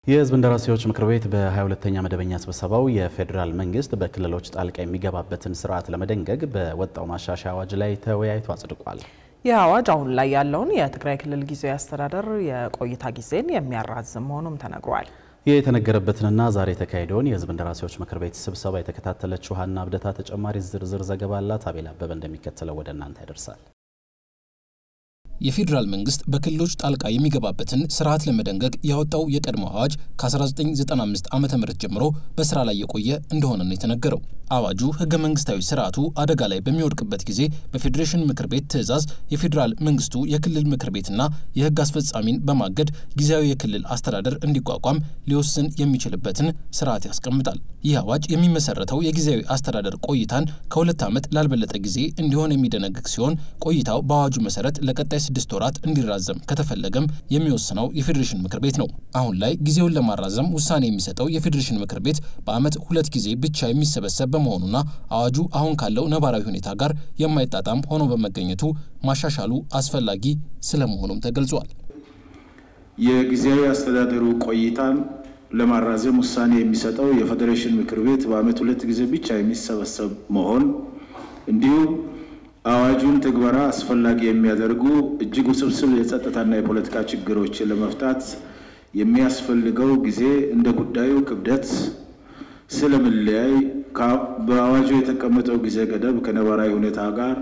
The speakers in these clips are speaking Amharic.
የህዝብ እንደራሴዎች ምክር ቤት በ22ኛ መደበኛ ስብሰባው የፌደራል መንግስት በክልሎች ጣልቃ የሚገባበትን ስርዓት ለመደንገግ በወጣው ማሻሻያ አዋጅ ላይ ተወያይቶ አጽድቋል። የአዋጅ አሁን ላይ ያለውን የትግራይ ክልል ጊዜያዊ አስተዳደር የቆይታ ጊዜን የሚያራዝም መሆኑም ተነግሯል። የተነገረበትንና ዛሬ የተካሄደውን የህዝብ እንደራሴዎች ምክር ቤት ስብሰባ የተከታተለችው ሀና አብደታ ተጨማሪ ዝርዝር ዘገባ አላት። አቤል አበበ እንደሚከተለው ወደ እናንተ ያደርሳል። የፌደራል መንግስት በክልሎች ጣልቃ የሚገባበትን ስርዓት ለመደንገግ ያወጣው የቀድሞ አዋጅ ከ1995 ዓመተ ምህረት ጀምሮ በስራ ላይ የቆየ እንደሆነ ነው የተነገረው። አዋጁ ህገ መንግስታዊ ስርዓቱ አደጋ ላይ በሚወድቅበት ጊዜ በፌዴሬሽን ምክር ቤት ትዕዛዝ የፌደራል መንግስቱ የክልል ምክር ቤትና የህግ አስፈጻሚን በማገድ ጊዜያዊ የክልል አስተዳደር እንዲቋቋም ሊወስን የሚችልበትን ስርዓት ያስቀምጣል። ይህ አዋጅ የሚመሰረተው የጊዜያዊ አስተዳደር ቆይታን ከ2 ዓመት ላልበለጠ ጊዜ እንዲሆን የሚደነግግ ሲሆን ቆይታው በአዋጁ መሰረት ለቀጣይ 6 ወራት እንዲራዘም ከተፈለገም የሚወስነው የፌዴሬሽን ምክር ቤት ነው። አሁን ላይ ጊዜውን ለማራዘም ውሳኔ የሚሰጠው የፌዴሬሽን ምክር ቤት በአመት 2 ጊዜ ብቻ የሚሰበሰብ በመሆኑና አዋጁ አሁን ካለው ነባራዊ ሁኔታ ጋር የማይጣጣም ሆኖ በመገኘቱ ማሻሻሉ አስፈላጊ ስለመሆኑም ተገልጿል። የጊዜያዊ አስተዳደሩ ቆይታን ለማራዘም ውሳኔ የሚሰጠው የፌዴሬሽን ምክር ቤት በአመት 2 ጊዜ ብቻ የሚሰበሰብ መሆን እንዲሁም አዋጁን ተግባራ አስፈላጊ የሚያደርጉ እጅግ ውስብስብ የጸጥታና የፖለቲካ ችግሮችን ለመፍታት የሚያስፈልገው ጊዜ እንደ ጉዳዩ ክብደት ስለሚለያይ በአዋጁ የተቀመጠው ጊዜ ገደብ ከነባራዊ ሁኔታ ጋር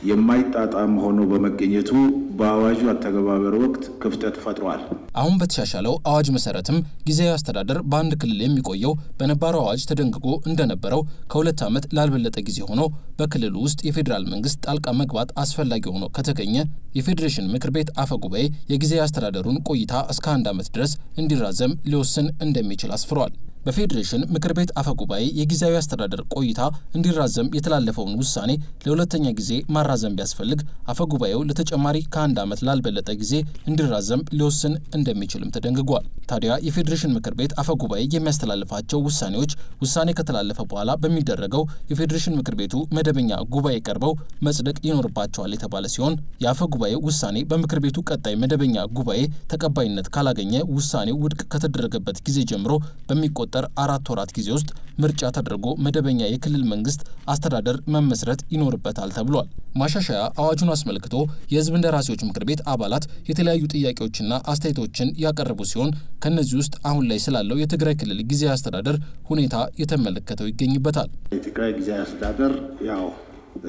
የማይጣጣም ሆኖ በመገኘቱ በአዋጁ አተገባበር ወቅት ክፍተት ፈጥሯል። አሁን በተሻሻለው አዋጅ መሰረትም ጊዜያዊ አስተዳደር በአንድ ክልል የሚቆየው በነባራው አዋጅ ተደንግጎ እንደነበረው ከ2 ዓመት ላልበለጠ ጊዜ ሆኖ በክልሉ ውስጥ የፌደራል መንግስት ጣልቃ መግባት አስፈላጊ ሆኖ ከተገኘ የፌዴሬሽን ምክር ቤት አፈ ጉባኤ የጊዜያዊ አስተዳደሩን ቆይታ እስከ 1 ዓመት ድረስ እንዲራዘም ሊወስን እንደሚችል አስፍሯል። በፌዴሬሽን ምክር ቤት አፈ ጉባኤ የጊዜያዊ አስተዳደር ቆይታ እንዲራዘም የተላለፈውን ውሳኔ ለሁለተኛ ጊዜ ማራዘም ቢያስፈልግ አፈ ጉባኤው ለተጨማሪ ከ1 ዓመት ላልበለጠ ጊዜ እንዲራዘም ሊወስን እንደሚችልም ተደንግጓል። ታዲያ የፌዴሬሽን ምክር ቤት አፈ ጉባኤ የሚያስተላልፋቸው ውሳኔዎች ውሳኔ ከተላለፈ በኋላ በሚደረገው የፌዴሬሽን ምክር ቤቱ መደበኛ ጉባኤ ቀርበው መጽደቅ ይኖርባቸዋል የተባለ ሲሆን የአፈ ጉባኤው ውሳኔ በምክር ቤቱ ቀጣይ መደበኛ ጉባኤ ተቀባይነት ካላገኘ ውሳኔው ውድቅ ከተደረገበት ጊዜ ጀምሮ በሚቆጠር 4 ወራት ጊዜ ውስጥ ምርጫ ተደርጎ መደበኛ የክልል መንግስት አስተዳደር መመስረት ይኖርበታል ተብሏል። ማሻሻያ አዋጁን አስመልክቶ የህዝብ እንደራሴዎች ምክር ቤት አባላት የተለያዩ ጥያቄዎችና አስተያየቶችን ያቀረቡ ሲሆን ከነዚህ ውስጥ አሁን ላይ ስላለው የትግራይ ክልል ጊዜያዊ አስተዳደር ሁኔታ የተመለከተው ይገኝበታል። የትግራይ ጊዜያዊ አስተዳደር ያው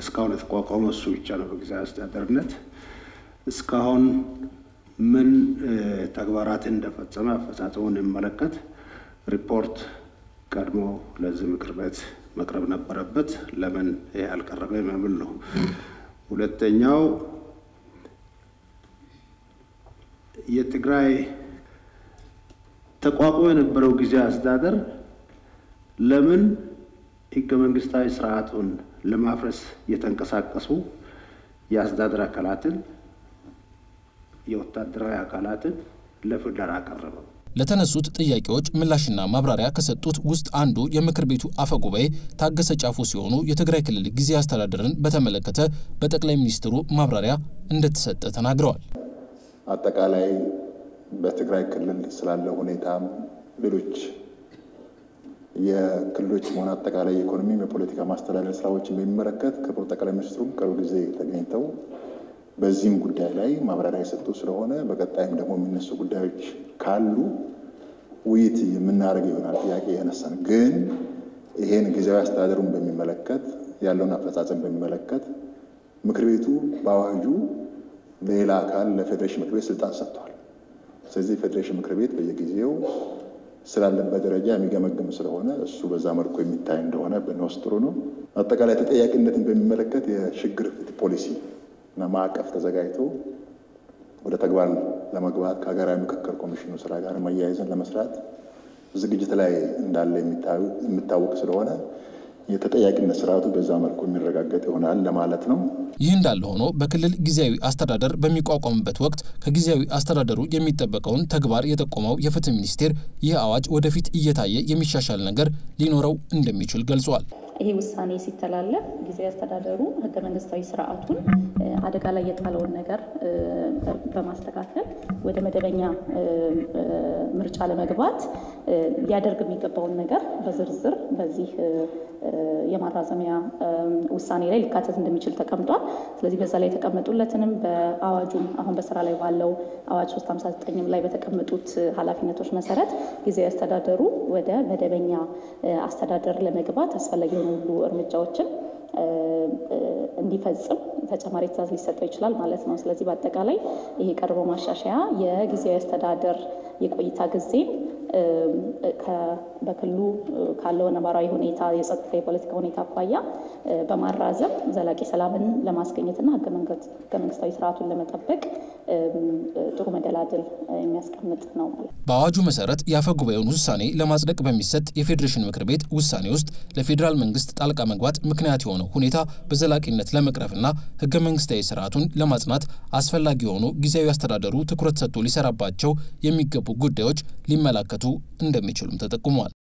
እስካሁን የተቋቋመው እሱ ብቻ ነው። በጊዜያዊ አስተዳደርነት እስካሁን ምን ተግባራትን እንደፈጸመ አፈጻጸሙን የሚመለከት ሪፖርት ቀድሞ ለዚህ ምክር ቤት መቅረብ ነበረበት። ለምን ያልቀረበ የሚል ነው። ሁለተኛው የትግራይ ተቋቁሞ የነበረው ጊዜያዊ አስተዳደር ለምን ህገ መንግስታዊ ስርዓቱን ለማፍረስ የተንቀሳቀሱ የአስተዳደር አካላትን የወታደራዊ አካላትን ለፍርድ አቀረበ። ለተነሱት ጥያቄዎች ምላሽና ማብራሪያ ከሰጡት ውስጥ አንዱ የምክር ቤቱ አፈ ጉባኤ ታገሰ ጫፉ ሲሆኑ የትግራይ ክልል ጊዜያዊ አስተዳደርን በተመለከተ በጠቅላይ ሚኒስትሩ ማብራሪያ እንደተሰጠ ተናግረዋል። አጠቃላይ በትግራይ ክልል ስላለው ሁኔታ ሌሎች የክልሎች ሆነ አጠቃላይ ኢኮኖሚ የፖለቲካ ማስተዳደር ስራዎችን በሚመለከት ክቡር ጠቅላይ ሚኒስትሩ ቅርብ ጊዜ ተገኝተው በዚህም ጉዳይ ላይ ማብራሪያ የሰጡ ስለሆነ በቀጣይም ደግሞ የሚነሱ ጉዳዮች ካሉ ውይይት የምናደርግ ይሆናል። ጥያቄ ያነሳን ግን ይሄን ጊዜያዊ አስተዳደሩን በሚመለከት ያለውን አፈጻጸም በሚመለከት ምክር ቤቱ በአዋጁ ሌላ አካል ለፌዴሬሽን ምክር ቤት ስልጣን ሰጥቷል። ስለዚህ ፌዴሬሽን ምክር ቤት በየጊዜው ስላለበት ደረጃ የሚገመግም ስለሆነ እሱ በዛ መልኩ የሚታይ እንደሆነ ብንወስድ ጥሩ ነው። አጠቃላይ ተጠያቂነትን በሚመለከት የሽግግር ፍትህ ፖሊሲ እና ማዕቀፍ ተዘጋጅቶ ወደ ተግባር ለመግባት ከሀገራዊ ምክክር ኮሚሽኑ ስራ ጋር ማያያዝን ለመስራት ዝግጅት ላይ እንዳለ የሚታወቅ ስለሆነ የተጠያቂነት ስርዓቱ በዛ መልኩ የሚረጋገጥ ይሆናል ለማለት ነው። ይህ እንዳለ ሆኖ በክልል ጊዜያዊ አስተዳደር በሚቋቋምበት ወቅት ከጊዜያዊ አስተዳደሩ የሚጠበቀውን ተግባር የጠቆመው የፍትህ ሚኒስቴር ይህ አዋጅ ወደፊት እየታየ የሚሻሻል ነገር ሊኖረው እንደሚችል ገልጿል። ይሄ ውሳኔ ሲተላለፍ ጊዜያዊ አስተዳደሩ ህገ መንግስታዊ ስርዓቱን አደጋ ላይ የጣለውን ነገር በማስተካከል ወደ መደበኛ ምርጫ ለመግባት ሊያደርግ የሚገባውን ነገር በዝርዝር በዚህ የማራዘሚያ ውሳኔ ላይ ሊካተት እንደሚችል ተቀምጧል። ስለዚህ በዛ ላይ የተቀመጡለትንም በአዋጁም አሁን በስራ ላይ ባለው አዋጅ 359 ላይ በተቀመጡት ኃላፊነቶች መሰረት ጊዜያዊ አስተዳደሩ ወደ መደበኛ አስተዳደር ለመግባት አስፈላጊ የሆኑ ሁሉ እርምጃዎችን እንዲፈጽም ተጨማሪ ትዕዛዝ ሊሰጠው ይችላል ማለት ነው። ስለዚህ በአጠቃላይ ይሄ ቀርቦ ማሻሻያ የጊዜያዊ አስተዳደር የቆይታ ጊዜ በክልሉ ካለው ነባራዊ ሁኔታ የጸጥታ የፖለቲካ ሁኔታ አኳያ በማራዘም ዘላቂ ሰላምን ለማስገኘትና ህገ መንግስታዊ ስርዓቱን ለመጠበቅ ጥሩ መደላድል የሚያስቀምጥ ነው ማለት ነው። በአዋጁ መሰረት የአፈ ጉባኤውን ውሳኔ ለማጽደቅ በሚሰጥ የፌዴሬሽን ምክር ቤት ውሳኔ ውስጥ ለፌዴራል መንግስት ጣልቃ መግባት ምክንያት የሆነው ሁኔታ በዘላቂነት ለመቅረፍና ህገ መንግስታዊ ስርዓቱን ለማጽናት አስፈላጊ የሆኑ ጊዜያዊ አስተዳደሩ ትኩረት ሰጥቶ ሊሰራባቸው የሚገቡ ጉዳዮች ሊመለከቱ እንደሚችሉም ተጠቁሟል።